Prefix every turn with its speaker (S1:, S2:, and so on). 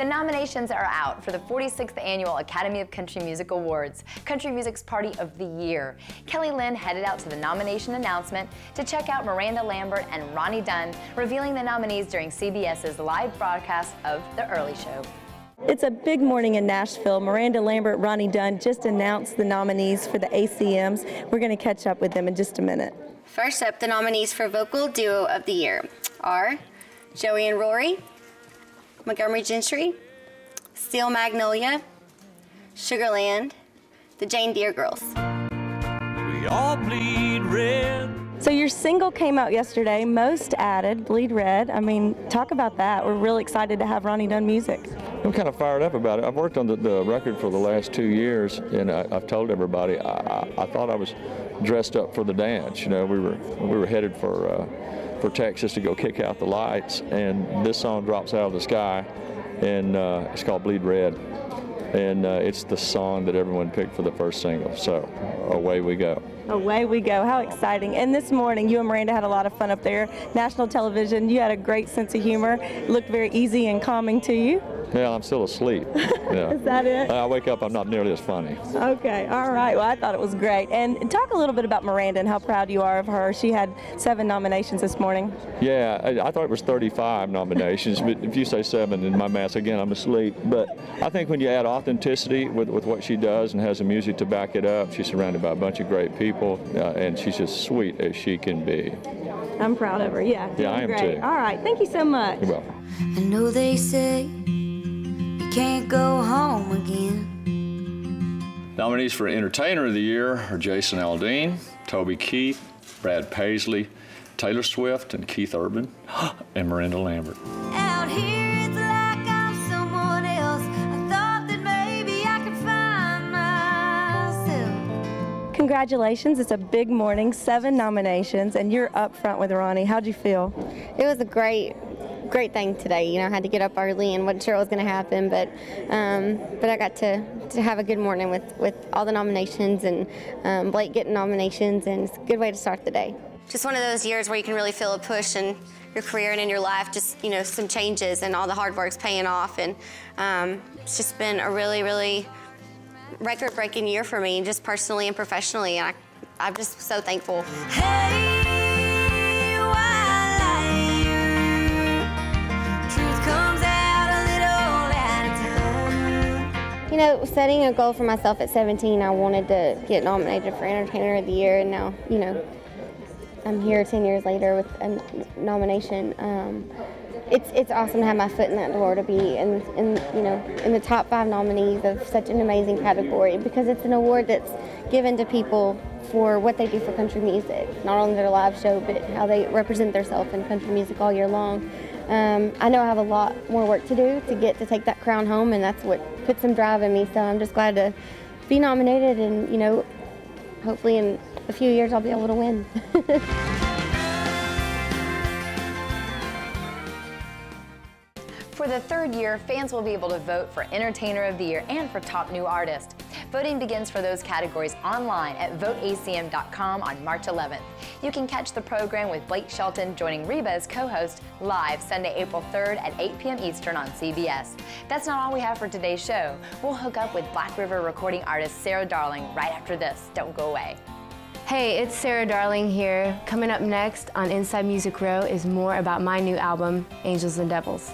S1: The nominations are out for the 46th Annual Academy of Country Music Awards, Country Music's Party of the Year. Lynn headed out to the nomination announcement to check out Miranda, Lambert, and Ronnie Dunn, revealing the nominees during CBS's live broadcast of The Early Show.
S2: It's a big morning in Nashville. Miranda, Lambert, Ronnie Dunn just announced the nominees for the ACMs. We're going to catch up with them in just a minute.
S3: First up, the nominees for Vocal Duo of the Year are Joey and Rory, Montgomery Gentry, Steel Magnolia, Sugarland, the Jane Deere Girls.
S4: We all bleed red.
S2: So your single came out yesterday, Most Added, Bleed Red. I mean, talk about that. We're really excited to have Ronnie Dunn music.
S5: I'm kind of fired up about it. I've worked on the record for the last 2 years, and I've told everybody I thought I was dressed up for the dance. You know, we were headed for Texas to go kick out the lights, and this song drops out of the sky, and it's called Bleed Red. And it's the song that everyone picked for the first single, so away we go.
S2: Away we go. How exciting. And this morning, you and Miranda had a lot of fun up there. National television, you had a great sense of humor. It looked very easy and calming to you.
S5: Yeah, I'm still asleep. Yeah.
S2: Is that it?
S5: I wake up, I'm not nearly as funny.
S2: Okay, all right. Well, I thought it was great. And talk a little bit about Miranda and how proud you are of her. She had 7 nominations this morning.
S5: Yeah, I thought it was 35 nominations, but if you say 7 in my math, again, I'm asleep. But I think when you add authenticity with what she does and has the music to back it up, she's surrounded by a bunch of great people, and she's as sweet as she can be.
S2: I'm proud of her, yeah.
S5: Yeah, I am
S2: great.
S5: too.
S2: All right, thank you so much.
S5: You're welcome.
S6: I know they say you can't go home again.
S7: Nominees for Entertainer of the Year are Jason Aldean, Toby Keith, Brad Paisley, Taylor Swift, and Keith Urban, and Miranda Lambert.
S6: Out here it's like I'm someone else. I thought that maybe I could find myself.
S2: Congratulations, it's a big morning, 7 nominations, and you're up front with Ronnie. How'd you feel?
S3: It was a great thing today. You know, I had to get up early and wasn't sure what was going to happen, but I got to have a good morning with all the nominations and Blake getting nominations, and it's a good way to start the day. Just one of those years where you can really feel a push in your career and in your life, just, you know, some changes and all the hard work's paying off, and it's just been a really, really record-breaking year for me, just personally and professionally, and I'm just so thankful.
S6: Hey,
S3: you know, setting a goal for myself at 17, I wanted to get nominated for Entertainer of the Year, and now, you know, I'm here 10 years later with a nomination. It's awesome to have my foot in that door, to be in you know, in the top 5 nominees of such an amazing category, because it's an award that's given to people for what they do for country music, not only their live show, but how they represent themselves in country music all year long. I know I have a lot more work to do to get to take that crown home, and that's what puts some drive in me, so I'm just glad to be nominated, and, you know, hopefully in a few years I'll be able to win.
S1: For the 3rd year, fans will be able to vote for Entertainer of the Year and for Top New Artist. Voting begins for those categories online at voteacm.com on March 11th. You can catch the program with Blake Shelton joining Reba as co-host live Sunday, April 3rd at 8 p.m. Eastern on CBS. That's not all we have for today's show. We'll hook up with Black River recording artist Sarah Darling right after this. Don't go away.
S8: Hey, it's Sarah Darling here. Coming up next on Inside Music Row is more about my new album, Angels and Devils.